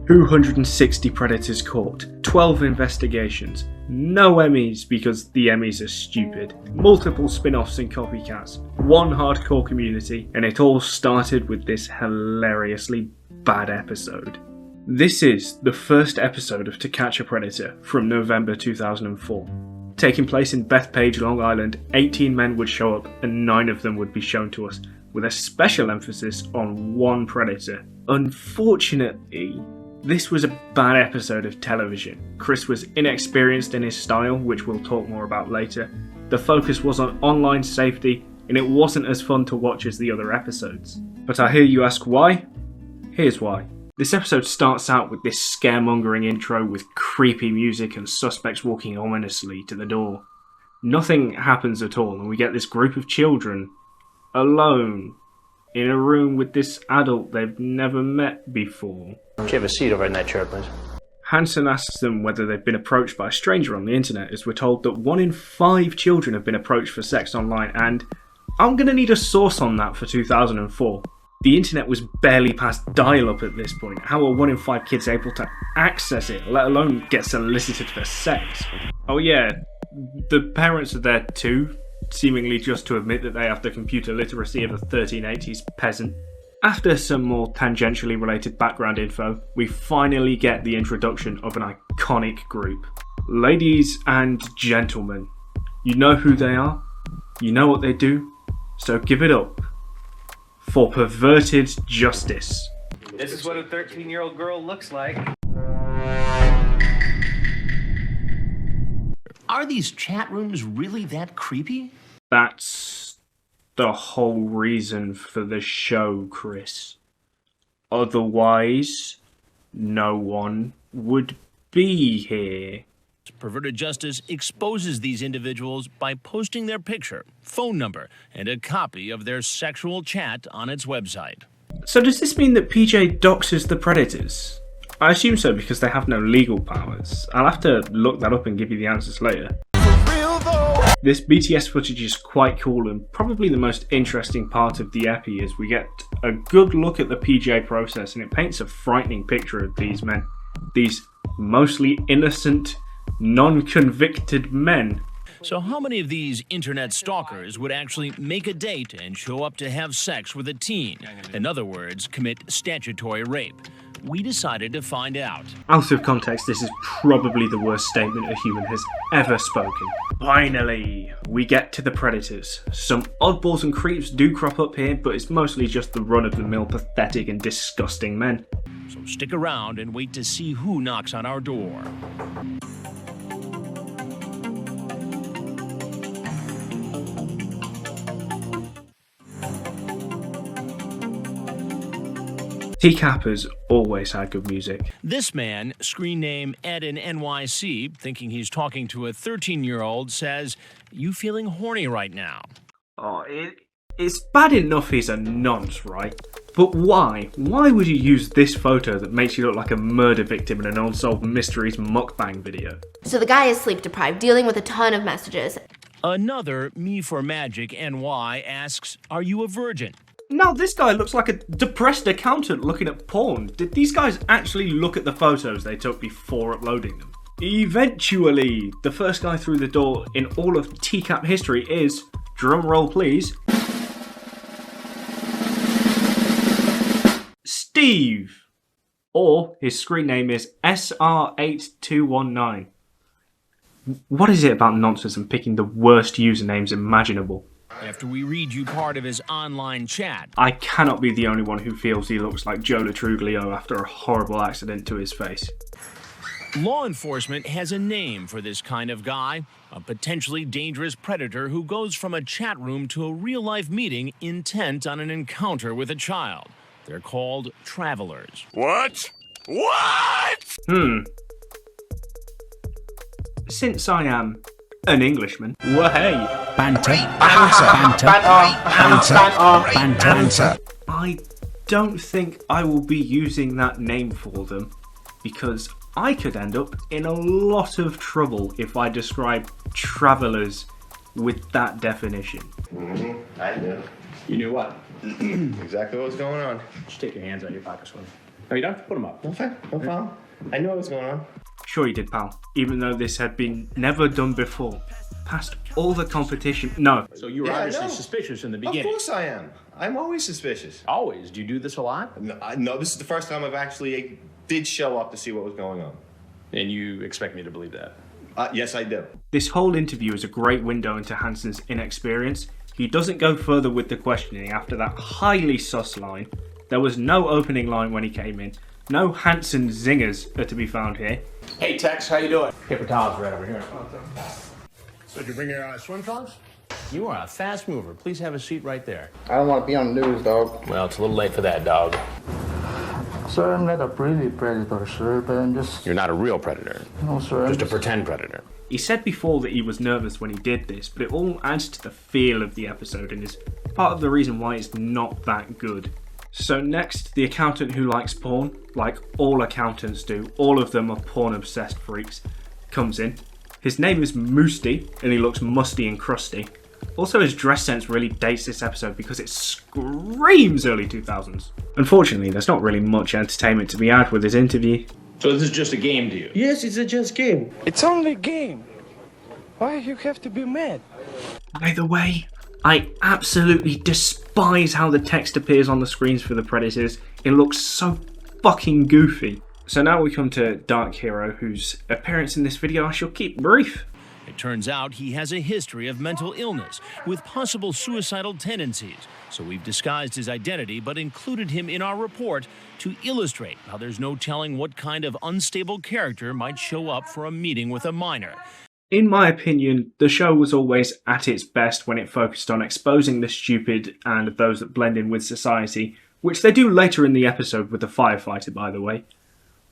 260 predators caught, 12 investigations, no Emmys because the Emmys are stupid, multiple spin-offs and copycats, one hardcore community, and it all started with this hilariously bad episode. This is the first episode of To Catch a Predator from November 2004. Taking place in Bethpage, Long Island, 18 men would show up and 9 of them would be shown to us, with a special emphasis on one predator. Unfortunately, this was a bad episode of television. Chris was inexperienced in his style, which we'll talk more about later. The focus was on online safety, and it wasn't as fun to watch as the other episodes. But I hear you ask why? Here's why. This episode starts out with this scaremongering intro with creepy music and suspects walking ominously to the door. Nothing happens at all, and we get this group of children alone in a room with this adult they've never met before. Do you have a seat over in that chair, please? Hanson asks them whether they've been approached by a stranger on the internet, as we're told that 1 in 5 children have been approached for sex online, and I'm gonna need a source on that for 2004. The internet was barely past dial-up at this point. How are 1 in 5 kids able to access it, let alone get solicited for sex? Oh yeah, the parents are there too, seemingly just to admit that they have the computer literacy of a 1380s peasant. After some more tangentially related background info, we finally get the introduction of an iconic group. Ladies and gentlemen, you know who they are, you know what they do, so give it up for Perverted Justice. This is what a 13-year-old girl looks like. Are these chat rooms really that creepy? That's the whole reason for the show, Chris. Otherwise, no one would be here. Perverted Justice exposes these individuals by posting their picture, phone number, and a copy of their sexual chat on its website. So does this mean that PJ doxes the predators? I assume so because they have no legal powers. I'll have to look that up and give you the answers later. This BTS footage is quite cool and probably the most interesting part of the epi as we get a good look at the PJ process, and it paints a frightening picture of these men. These mostly innocent, non-convicted men. So how many of these internet stalkers would actually make a date and show up to have sex with a teen? In other words, commit statutory rape. We decided to find out. Out of context, this is probably the worst statement a human has ever spoken. Finally, we get to the predators. Some oddballs and creeps do crop up here, but it's mostly just the run-of-the-mill pathetic and disgusting men. So stick around and wait to see who knocks on our door. TCAP has always had good music. This man, screen name Ed in NYC, thinking he's talking to a 13-year-old, says, "You feeling horny right now?" Oh, it's bad enough he's a nonce, right? But why? Why would you use this photo that makes you look like a murder victim in an Unsolved Mysteries mukbang video? So the guy is sleep deprived, dealing with a ton of messages. Another Me for Magic NY asks, "Are you a virgin?" Now this guy looks like a depressed accountant looking at porn. Did these guys actually look at the photos they took before uploading them? Eventually, the first guy through the door in all of TCAP history is, drum roll please, Steve! Or his screen name is SR8219. What is it about nonsense and picking the worst usernames imaginable? After we read you part of his online chat. I cannot be the only one who feels he looks like Joe Latruglio after a horrible accident to his face. Law enforcement has a name for this kind of guy, a potentially dangerous predator who goes from a chat room to a real-life meeting intent on an encounter with a child. They're called travelers. What? What? Since I am an Englishman, hey. Banter, banter, banter, banter, banter. I don't think I will be using that name for them because I could end up in a lot of trouble if I describe travellers with that definition. I knew. You knew what? Exactly what's going on. Just take your hands out of your pockets for me. No, you don't have to put them up. Okay, no problem. I knew what was going on. Sure you did, pal. Even though this had been never done before. Past all the competition. No. So you were obviously suspicious in the beginning. Of course I am. I'm always suspicious. Always? Do you do this a lot? No, this is the first time I've actually did show up to see what was going on. And you expect me to believe that? Yes, I do. This whole interview is a great window into Hansen's inexperience. He doesn't go further with the questioning after that highly sus line. There was no opening line when he came in. No Hansen zingers are to be found here. Hey, Tex, how you doing? Paper towels right over here. So did you bring your swim trunks? You are a fast mover. Please have a seat right there. I don't want to be on the news, dog. Well, it's a little late for that, dog. Sir, I'm not a really predator, sir, but I'm just... You're not a real predator. No, sir. Just a pretend predator. He said before that he was nervous when he did this, but it all adds to the feel of the episode and is part of the reason why it's not that good. So next, the accountant who likes porn, like all accountants do, all of them are porn-obsessed freaks, comes in. His name is Moosty, and he looks musty and crusty. Also, his dress sense really dates this episode because it screams early 2000s. Unfortunately, there's not really much entertainment to be had with his interview. So this is just a game to you? Yes, it's a just game. It's only a game. Why you have to be mad? By the way, I absolutely despise how the text appears on the screens for the Predators. It looks so fucking goofy. So now we come to Dark Hero, whose appearance in this video I shall keep brief. It turns out he has a history of mental illness with possible suicidal tendencies. So we've disguised his identity but included him in our report to illustrate how there's no telling what kind of unstable character might show up for a meeting with a minor. In my opinion, the show was always at its best when it focused on exposing the stupid and those that blend in with society, which they do later in the episode with the firefighter, by the way.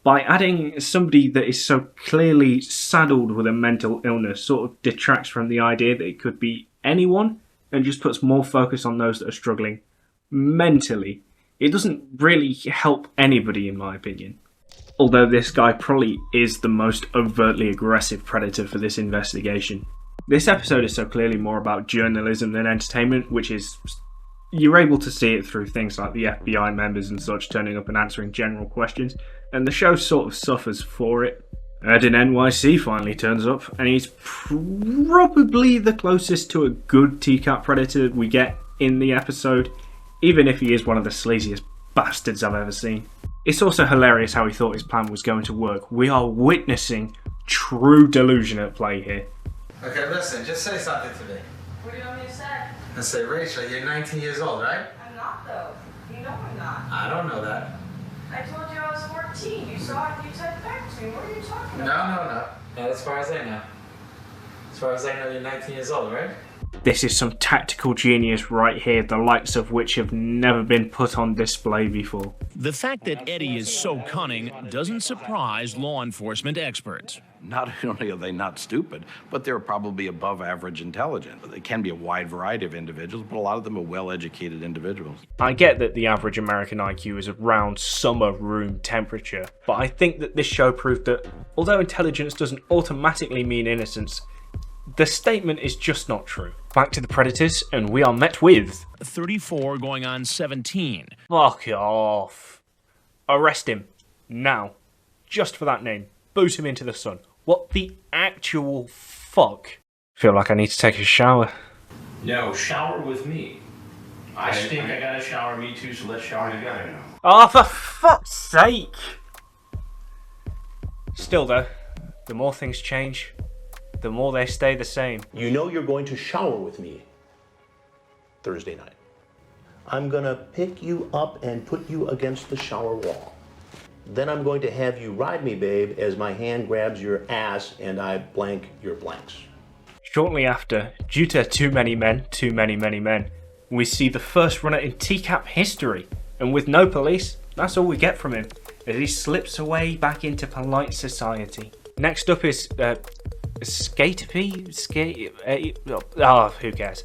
By adding somebody that is so clearly saddled with a mental illness sort of detracts from the idea that it could be anyone and just puts more focus on those that are struggling mentally. It doesn't really help anybody, in my opinion. Although this guy probably is the most overtly aggressive predator for this investigation. This episode is so clearly more about journalism than entertainment, which is... You're able to see it through things like the FBI members and such turning up and answering general questions, and the show sort of suffers for it. Ed in NYC finally turns up, and he's probably the closest to a good TCAP predator we get in the episode, even if he is one of the sleaziest bastards I've ever seen. It's also hilarious how he thought his plan was going to work. We are witnessing true delusion at play here. Okay, listen, just say something to me. What do you want me to say? And say, Rachel, you're 19 years old, right? I'm not, though. You know I'm not. I don't know that. I told you I was 14. You saw it, you said back to me. What are you talking No. about? Not as far as I know. As far as I know, you're 19 years old, right? This is some tactical genius right here, the likes of which have never been put on display before. The fact that Eddie is so cunning doesn't surprise law enforcement experts. Not only are they not stupid, but they're probably above average intelligent. They can be a wide variety of individuals, but a lot of them are well-educated individuals. I get that the average American IQ is around summer room temperature, but I think that this show proved that although intelligence doesn't automatically mean innocence, the statement is just not true. Back to the Predators, and we are met with... 34 going on 17. Fuck off. Arrest him. Now. Just for that name. Boot him into the sun. What the actual fuck? Feel like I need to take a shower. No, shower with me. I think I gotta shower me too, so let's shower together now. Oh, for fuck's sake! Still though, the more things change, the more they stay the same. You know you're going to shower with me Thursday night. I'm gonna pick you up and put you against the shower wall. Then I'm going to have you ride me, babe, as my hand grabs your ass and I blank your blanks. Shortly after, due to too many men, we see the first runner in TCAP history. And with no police, that's all we get from him, as he slips away back into polite society. Next up is, who cares?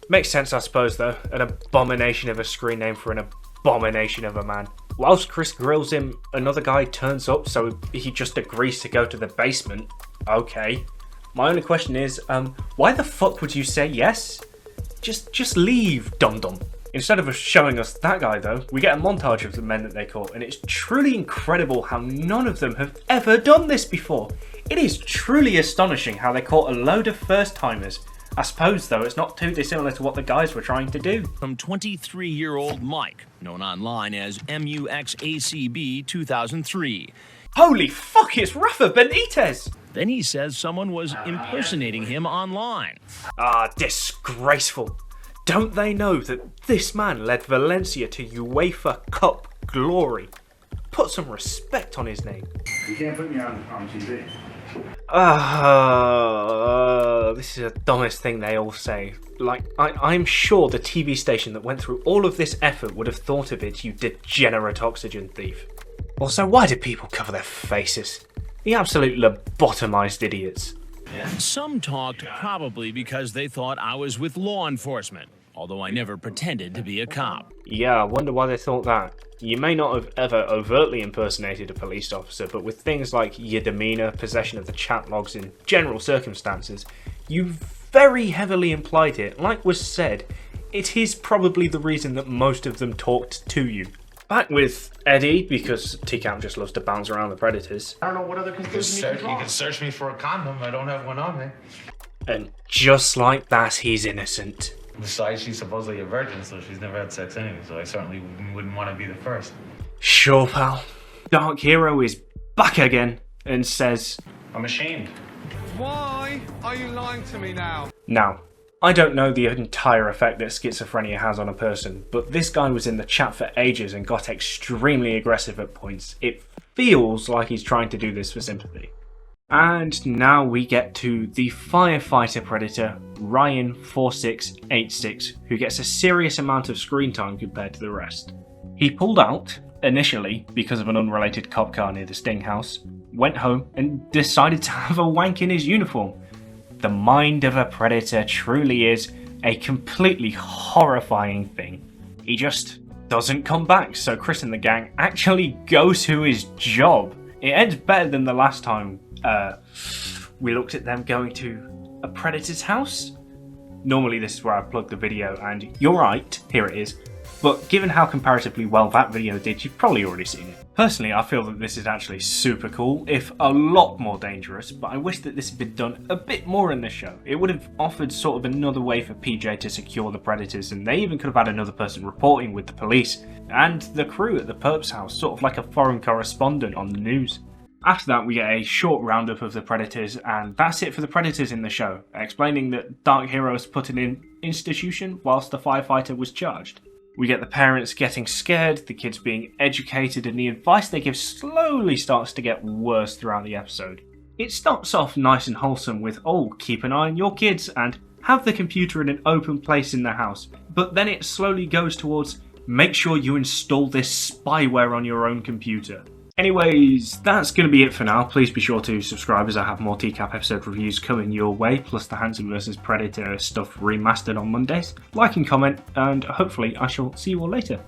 Makes sense, I suppose, though. An abomination of a screen name for an abomination of a man. Whilst Chris grills him, another guy turns up, so he just agrees to go to the basement. Okay. My only question is, why the fuck would you say yes? Just leave, dum-dum. Instead of showing us that guy though, we get a montage of the men that they caught, and it's truly incredible how none of them have ever done this before. It is truly astonishing how they caught a load of first timers. I suppose though it's not too dissimilar to what the guys were trying to do. From 23-year-old Mike, known online as MUXACB 2003. Holy fuck, it's Rafa Benitez! Then he says someone was impersonating him online. Ah, disgraceful. Don't they know that this man led Valencia to UEFA Cup glory? Put some respect on his name. You can't put me on TV. This is the dumbest thing they all say. Like, I'm sure the TV station that went through all of this effort would have thought of it, you degenerate oxygen thief. Also, why do people cover their faces? The absolute lobotomized idiots. Some talked probably because they thought I was with law enforcement, although I never pretended to be a cop. Yeah, I wonder why they thought that. You may not have ever overtly impersonated a police officer, but with things like your demeanour, possession of the chat logs in general circumstances, you very heavily implied it. Like was said, it is probably the reason that most of them talked to you. Back with Eddie, because TCAM just loves to bounce around the predators. I don't know what other conclusion you can draw. You can search me for a condom. I don't have one on me. And just like that, he's innocent. Besides, she's supposedly a virgin, so she's never had sex anyway, so I certainly wouldn't want to be the first. Sure, pal. Dark Hero is back again and says, I'm ashamed. Why are you lying to me now? Now, I don't know the entire effect that schizophrenia has on a person, but this guy was in the chat for ages and got extremely aggressive at points. It feels like he's trying to do this for sympathy. And now we get to the firefighter predator, Ryan4686, who gets a serious amount of screen time compared to the rest. He pulled out, initially because of an unrelated cop car near the Sting house, went home and decided to have a wank in his uniform. The mind of a predator truly is a completely horrifying thing. He just doesn't come back, so Chris and the gang actually go to his job. It ends better than the last time we looked at them going to a predator's house. Normally this is where I plug the video, and you're right, here it is. But given how comparatively well that video did, you've probably already seen it. Personally, I feel that this is actually super cool, if a lot more dangerous, but I wish that this had been done a bit more in the show. It would have offered sort of another way for PJ to secure the predators, and they even could have had another person reporting with the police and the crew at the Perp's house, sort of like a foreign correspondent on the news. After that, we get a short roundup of the predators, and that's it for the predators in the show, explaining that Dark Hero was put in an institution whilst the firefighter was charged. We get the parents getting scared, the kids being educated, and the advice they give slowly starts to get worse throughout the episode. It starts off nice and wholesome with, oh, keep an eye on your kids and have the computer in an open place in the house, but then it slowly goes towards, make sure you install this spyware on your own computer. Anyways, that's going to be it for now. Please be sure to subscribe as I have more TCAP episode reviews coming your way, plus the Hanson vs Predator stuff remastered on Mondays. Like and comment, and hopefully I shall see you all later.